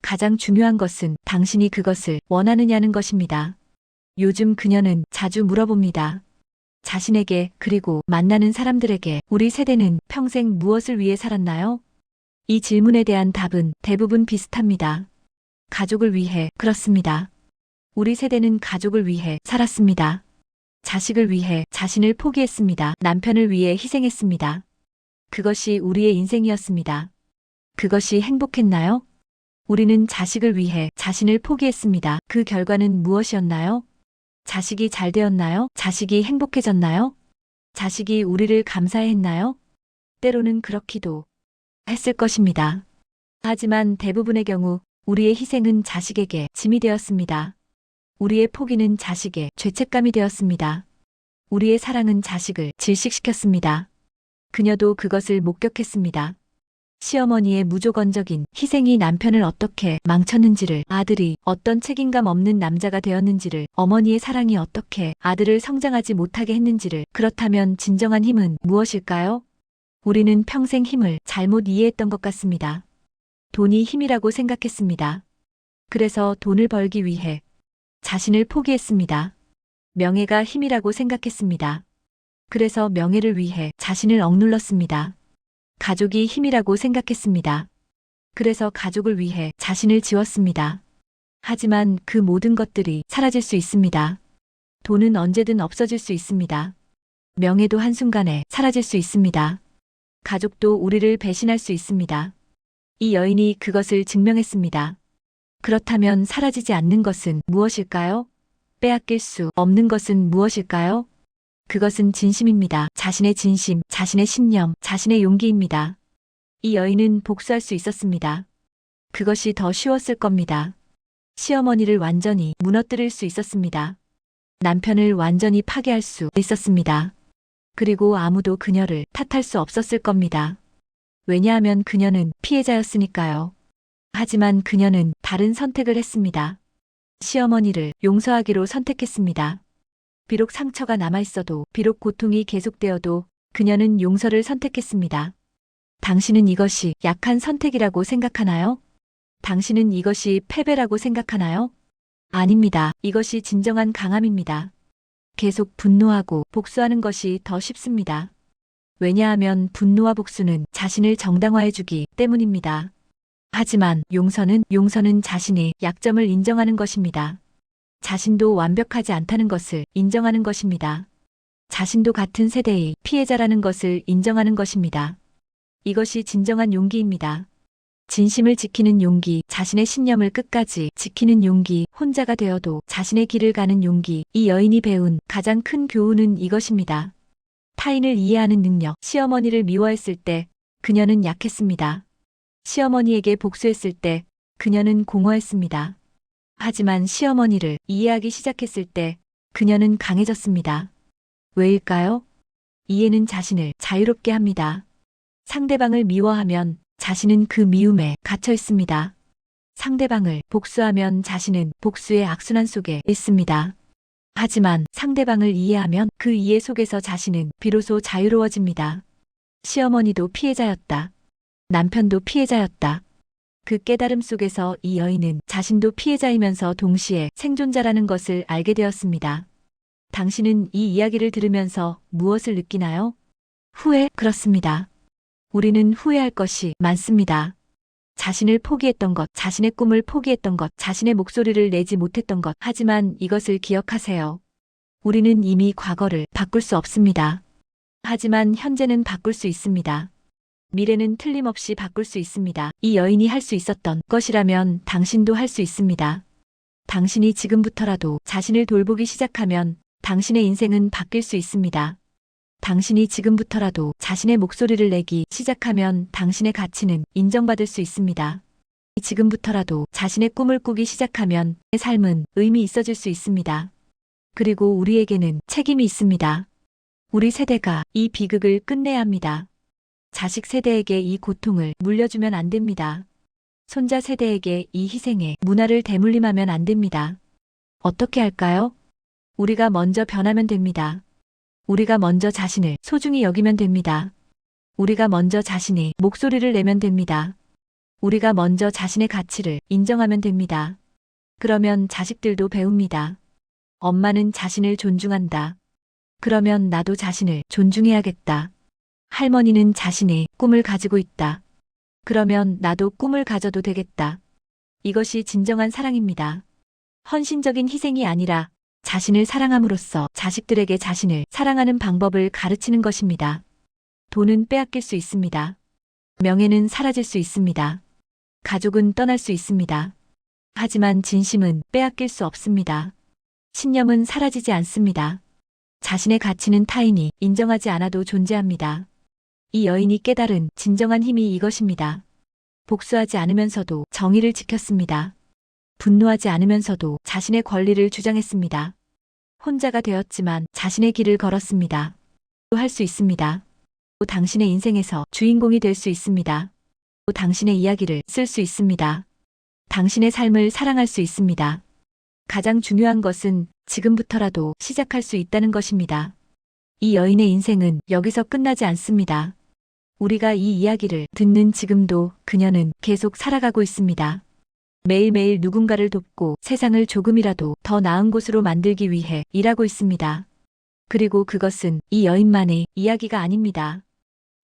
가장 중요한 것은 당신이 그것을 원하느냐는 것입니다. 요즘 그녀는 자주 물어봅니다. 자신에게 그리고 만나는 사람들에게 우리 세대는 평생 무엇을 위해 살았나요? 이 질문에 대한 답은 대부분 비슷합니다. 가족을 위해 그렇습니다. 우리 세대는 가족을 위해 살았습니다. 자식을 위해 자신을 포기했습니다. 남편을 위해 희생했습니다. 그것이 우리의 인생이었습니다. 그것이 행복했나요? 우리는 자식을 위해 자신을 포기했습니다. 그 결과는 무엇이었나요? 자식이 잘 되었나요? 자식이 행복해졌나요? 자식이 우리를 감사했나요? 때로는 그렇기도 했을 것입니다. 하지만 대부분의 경우 우리의 희생은 자식에게 짐이 되었습니다. 우리의 포기는 자식의 죄책감이 되었습니다. 우리의 사랑은 자식을 질식시켰습니다. 그녀도 그것을 목격했습니다. 시어머니의 무조건적인 희생이 남편을 어떻게 망쳤는지를, 아들이 어떤 책임감 없는 남자가 되었는지를, 어머니의 사랑이 어떻게 아들을 성장하지 못하게 했는지를. 그렇다면 진정한 힘은 무엇일까요? 우리는 평생 힘을 잘못 이해했던 것 같습니다. 돈이 힘이라고 생각했습니다. 그래서 돈을 벌기 위해 자신을 포기했습니다. 명예가 힘이라고 생각했습니다. 그래서 명예를 위해 자신을 억눌렀습니다. 가족이 힘이라고 생각했습니다. 그래서 가족을 위해 자신을 지웠습니다. 하지만 그 모든 것들이 사라질 수 있습니다. 돈은 언제든 없어질 수 있습니다. 명예도 한순간에 사라질 수 있습니다. 가족도 우리를 배신할 수 있습니다. 이 여인이 그것을 증명했습니다. 그렇다면 사라지지 않는 것은 무엇일까요? 빼앗길 수 없는 것은 무엇일까요? 그것은 진심입니다. 자신의 진심, 자신의 신념, 자신의 용기입니다. 이 여인은 복수할 수 있었습니다. 그것이 더 쉬웠을 겁니다. 시어머니를 완전히 무너뜨릴 수 있었습니다. 남편을 완전히 파괴할 수 있었습니다. 그리고 아무도 그녀를 탓할 수 없었을 겁니다. 왜냐하면 그녀는 피해자였으니까요. 하지만 그녀는 다른 선택을 했습니다. 시어머니를 용서하기로 선택했습니다. 비록 상처가 남아있어도, 비록 고통이 계속되어도 그녀는 용서를 선택했습니다. 당신은 이것이 약한 선택이라고 생각하나요? 당신은 이것이 패배라고 생각하나요? 아닙니다. 이것이 진정한 강함입니다. 계속 분노하고 복수하는 것이 더 쉽습니다. 왜냐하면 분노와 복수는 자신을 정당화해주기 때문입니다. 하지만 용서는 자신의 약점을 인정하는 것입니다. 자신도 완벽하지 않다는 것을 인정하는 것입니다. 자신도 같은 세대의 피해자라는 것을 인정하는 것입니다. 이것이 진정한 용기입니다. 진심을 지키는 용기, 자신의 신념을 끝까지 지키는 용기, 혼자가 되어도 자신의 길을 가는 용기. 이 여인이 배운 가장 큰 교훈은 이것입니다. 타인을 이해하는 능력. 시어머니를 미워했을 때 그녀는 약했습니다. 시어머니에게 복수했을 때 그녀는 공허했습니다. 하지만 시어머니를 이해하기 시작했을 때 그녀는 강해졌습니다. 왜일까요? 이해는 자신을 자유롭게 합니다. 상대방을 미워하면 자신은 그 미움에 갇혀 있습니다. 상대방을 복수하면 자신은 복수의 악순환 속에 있습니다. 하지만 상대방을 이해하면 그 이해 속에서 자신은 비로소 자유로워집니다. 시어머니도 피해자였다. 남편도 피해자였다. 그 깨달음 속에서 이 여인은 자신도 피해자이면서 동시에 생존자라는 것을 알게 되었습니다. 당신은 이 이야기를 들으면서 무엇을 느끼나요? 후회? 그렇습니다. 우리는 후회할 것이 많습니다. 자신을 포기했던 것, 자신의 꿈을 포기했던 것, 자신의 목소리를 내지 못했던 것. 하지만 이것을 기억하세요. 우리는 이미 과거를 바꿀 수 없습니다. 하지만 현재는 바꿀 수 있습니다. 미래는 틀림없이 바꿀 수 있습니다. 이 여인이 할 수 있었던 것이라면 당신도 할 수 있습니다. 당신이 지금부터라도 자신을 돌보기 시작하면 당신의 인생은 바뀔 수 있습니다. 당신이 지금부터라도 자신의 목소리를 내기 시작하면 당신의 가치는 인정받을 수 있습니다. 지금부터라도 자신의 꿈을 꾸기 시작하면 내 삶은 의미 있어질 수 있습니다. 그리고 우리에게는 책임이 있습니다. 우리 세대가 이 비극을 끝내야 합니다. 자식 세대에게 이 고통을 물려주면 안 됩니다. 손자 세대에게 이 희생의 문화를 대물림하면 안 됩니다. 어떻게 할까요? 우리가 먼저 변하면 됩니다. 우리가 먼저 자신을 소중히 여기면 됩니다. 우리가 먼저 자신의 목소리를 내면 됩니다. 우리가 먼저 자신의 가치를 인정하면 됩니다. 그러면 자식들도 배웁니다. 엄마는 자신을 존중한다. 그러면 나도 자신을 존중해야겠다. 할머니는 자신의 꿈을 가지고 있다. 그러면 나도 꿈을 가져도 되겠다. 이것이 진정한 사랑입니다. 헌신적인 희생이 아니라 자신을 사랑함으로써 자식들에게 자신을 사랑하는 방법을 가르치는 것입니다. 돈은 빼앗길 수 있습니다. 명예는 사라질 수 있습니다. 가족은 떠날 수 있습니다. 하지만 진심은 빼앗길 수 없습니다. 신념은 사라지지 않습니다. 자신의 가치는 타인이 인정하지 않아도 존재합니다. 이 여인이 깨달은 진정한 힘이 이것입니다. 복수하지 않으면서도 정의를 지켰습니다. 분노하지 않으면서도 자신의 권리를 주장했습니다. 혼자가 되었지만 자신의 길을 걸었습니다. 또 할 수 있습니다. 또 당신의 인생에서 주인공이 될 수 있습니다. 또 당신의 이야기를 쓸 수 있습니다. 당신의 삶을 사랑할 수 있습니다. 가장 중요한 것은 지금부터라도 시작할 수 있다는 것입니다. 이 여인의 인생은 여기서 끝나지 않습니다. 우리가 이 이야기를 듣는 지금도 그녀는 계속 살아가고 있습니다. 매일매일 누군가를 돕고 세상을 조금이라도 더 나은 곳으로 만들기 위해 일하고 있습니다. 그리고 그것은 이 여인만의 이야기가 아닙니다.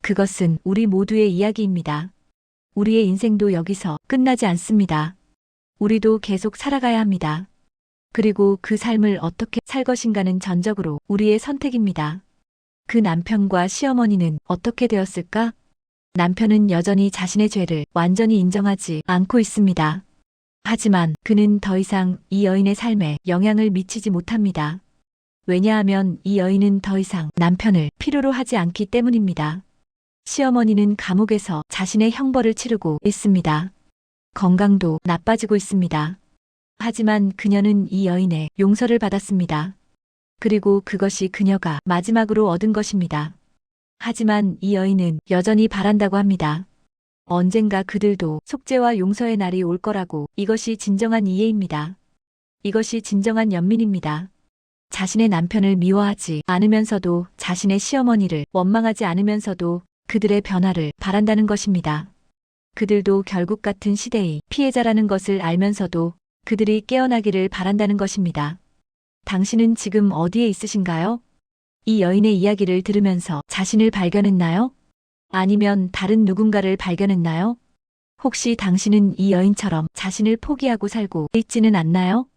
그것은 우리 모두의 이야기입니다. 우리의 인생도 여기서 끝나지 않습니다. 우리도 계속 살아가야 합니다. 그리고 그 삶을 어떻게 살 것인가는 전적으로 우리의 선택입니다. 그 남편과 시어머니는 어떻게 되었을까? 남편은 여전히 자신의 죄를 완전히 인정하지 않고 있습니다. 하지만 그는 더 이상 이 여인의 삶에 영향을 미치지 못합니다. 왜냐하면 이 여인은 더 이상 남편을 필요로 하지 않기 때문입니다. 시어머니는 감옥에서 자신의 형벌을 치르고 있습니다. 건강도 나빠지고 있습니다. 하지만 그녀는 이 여인의 용서를 받았습니다. 그리고 그것이 그녀가 마지막으로 얻은 것입니다. 하지만 이 여인은 여전히 바란다고 합니다. 언젠가 그들도 속죄와 용서의 날이 올 거라고. 이것이 진정한 이해입니다. 이것이 진정한 연민입니다. 자신의 남편을 미워하지 않으면서도 자신의 시어머니를 원망하지 않으면서도 그들의 변화를 바란다는 것입니다. 그들도 결국 같은 시대의 피해자라는 것을 알면서도 그들이 깨어나기를 바란다는 것입니다. 당신은 지금 어디에 있으신가요? 이 여인의 이야기를 들으면서 자신을 발견했나요? 아니면 다른 누군가를 발견했나요? 혹시 당신은 이 여인처럼 자신을 포기하고 살고 있지는 않나요?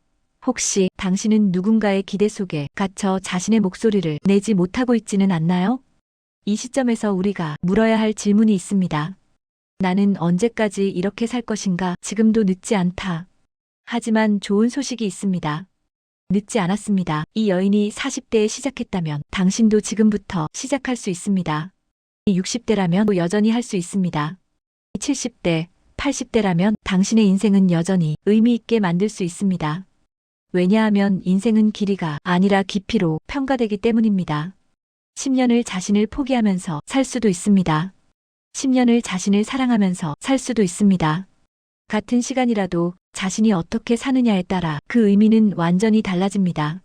혹시 당신은 누군가의 기대 속에 갇혀 자신의 목소리를 내지 못하고 있지는 않나요? 이 시점에서 우리가 물어야 할 질문이 있습니다. 나는 언제까지 이렇게 살 것인가? 지금도 늦지 않다. 하지만 좋은 소식이 있습니다. 늦지 않았습니다. 이 여인이 40대에 시작했다면 당신도 지금부터 시작할 수 있습니다. 60대라면 여전히 할 수 있습니다. 70대, 80대라면 당신의 인생은 여전히 의미 있게 만들 수 있습니다. 왜냐하면 인생은 길이가 아니라 깊이로 평가되기 때문입니다. 10년을 자신을 포기하면서 살 수도 있습니다. 10년을 자신을 사랑하면서 살 수도 있습니다. 같은 시간이라도 자신이 어떻게 사느냐에 따라 그 의미는 완전히 달라집니다.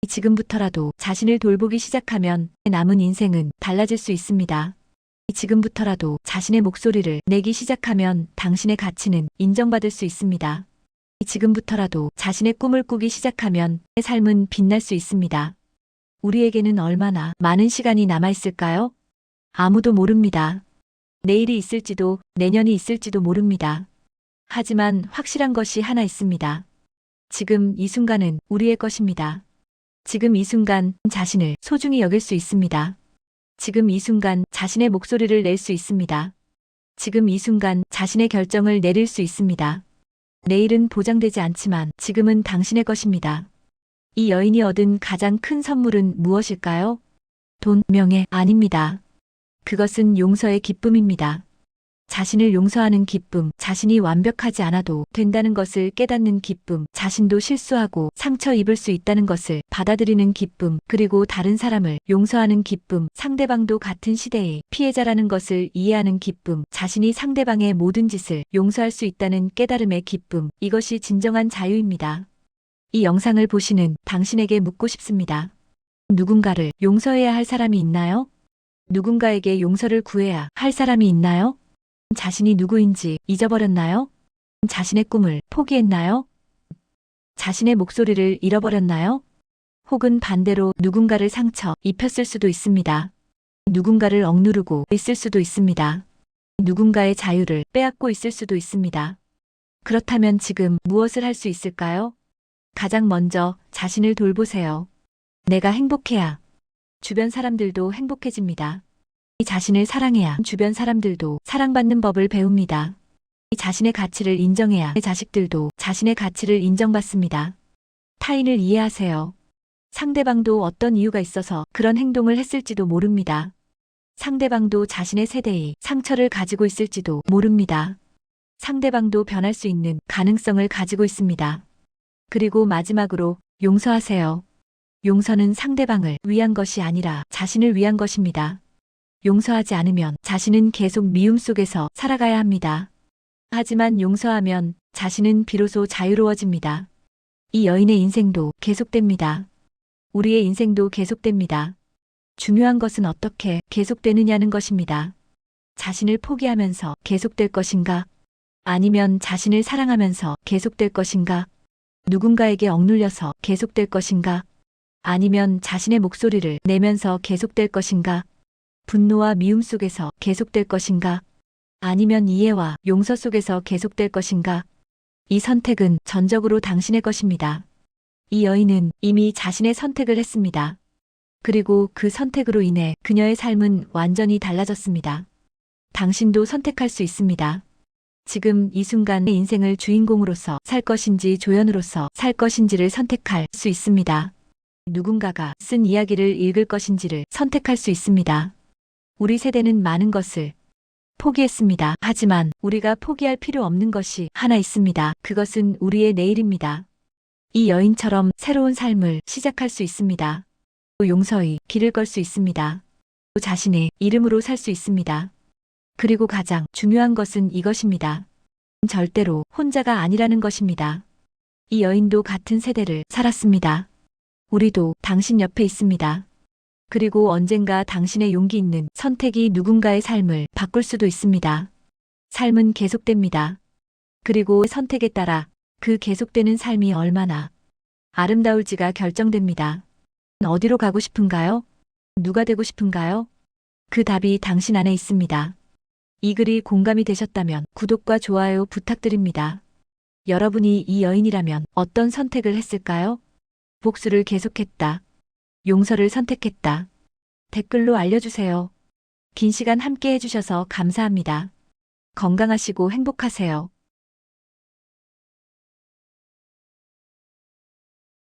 지금부터라도 자신을 돌보기 시작하면 남은 인생은 달라질 수 있습니다. 지금부터라도 자신의 목소리를 내기 시작하면 당신의 가치는 인정받을 수 있습니다. 지금부터라도 자신의 꿈을 꾸기 시작하면 삶은 빛날 수 있습니다. 우리에게는 얼마나 많은 시간이 남아있을까요? 아무도 모릅니다. 내일이 있을지도 내년이 있을지도 모릅니다. 하지만 확실한 것이 하나 있습니다. 지금 이 순간은 우리의 것입니다. 지금 이 순간 자신을 소중히 여길 수 있습니다. 지금 이 순간 자신의 목소리를 낼 수 있습니다. 지금 이 순간 자신의 결정을 내릴 수 있습니다. 내일은 보장되지 않지만 지금은 당신의 것입니다. 이 여인이 얻은 가장 큰 선물은 무엇일까요? 돈, 명예 아닙니다. 그것은 용서의 기쁨입니다. 자신을 용서하는 기쁨, 자신이 완벽하지 않아도 된다는 것을 깨닫는 기쁨, 자신도 실수하고 상처 입을 수 있다는 것을 받아들이는 기쁨, 그리고 다른 사람을 용서하는 기쁨, 상대방도 같은 시대의 피해자라는 것을 이해하는 기쁨, 자신이 상대방의 모든 짓을 용서할 수 있다는 깨달음의 기쁨, 이것이 진정한 자유입니다. 이 영상을 보시는 당신에게 묻고 싶습니다. 누군가를 용서해야 할 사람이 있나요? 누군가에게 용서를 구해야 할 사람이 있나요? 자신이 누구인지 잊어버렸나요? 자신의 꿈을 포기했나요? 자신의 목소리를 잃어버렸나요? 혹은 반대로 누군가를 상처 입혔을 수도 있습니다. 누군가를 억누르고 있을 수도 있습니다. 누군가의 자유를 빼앗고 있을 수도 있습니다. 그렇다면 지금 무엇을 할 수 있을까요? 가장 먼저 자신을 돌보세요. 내가 행복해야 주변 사람들도 행복해집니다. 이 자신을 사랑해야 주변 사람들도 사랑받는 법을 배웁니다. 이 자신의 가치를 인정해야 내 자식들도 자신의 가치를 인정받습니다. 타인을 이해하세요. 상대방도 어떤 이유가 있어서 그런 행동을 했을지도 모릅니다. 상대방도 자신의 세대의 상처를 가지고 있을지도 모릅니다. 상대방도 변할 수 있는 가능성을 가지고 있습니다. 그리고 마지막으로 용서하세요. 용서는 상대방을 위한 것이 아니라 자신을 위한 것입니다. 용서하지 않으면 자신은 계속 미움 속에서 살아가야 합니다. 하지만 용서하면 자신은 비로소 자유로워집니다. 이 여인의 인생도 계속됩니다. 우리의 인생도 계속됩니다. 중요한 것은 어떻게 계속되느냐는 것입니다. 자신을 포기하면서 계속될 것인가? 아니면 자신을 사랑하면서 계속될 것인가? 누군가에게 억눌려서 계속될 것인가? 아니면 자신의 목소리를 내면서 계속될 것인가? 분노와 미움 속에서 계속될 것인가? 아니면 이해와 용서 속에서 계속될 것인가? 이 선택은 전적으로 당신의 것입니다. 이 여인은 이미 자신의 선택을 했습니다. 그리고 그 선택으로 인해 그녀의 삶은 완전히 달라졌습니다. 당신도 선택할 수 있습니다. 지금 이 순간 내 인생을 주인공으로서 살 것인지 조연으로서 살 것인지를 선택할 수 있습니다. 누군가가 쓴 이야기를 읽을 것인지를 선택할 수 있습니다. 우리 세대는 많은 것을 포기했습니다. 하지만 우리가 포기할 필요 없는 것이 하나 있습니다. 그것은 우리의 내일입니다. 이 여인처럼 새로운 삶을 시작할 수 있습니다. 또 용서의 길을 걸 수 있습니다. 또 자신의 이름으로 살 수 있습니다. 그리고 가장 중요한 것은 이것입니다. 절대로 혼자가 아니라는 것입니다. 이 여인도 같은 세대를 살았습니다. 우리도 당신 옆에 있습니다. 그리고 언젠가 당신의 용기 있는 선택이 누군가의 삶을 바꿀 수도 있습니다. 삶은 계속됩니다. 그리고 선택에 따라 그 계속되는 삶이 얼마나 아름다울지가 결정됩니다. 어디로 가고 싶은가요? 누가 되고 싶은가요? 그 답이 당신 안에 있습니다. 이 글이 공감이 되셨다면 구독과 좋아요 부탁드립니다. 여러분이 이 여인이라면 어떤 선택을 했을까요? 복수를 계속했다. 용서를 선택했다. 댓글로 알려주세요. 긴 시간 함께 해주셔서 감사합니다. 건강하시고 행복하세요.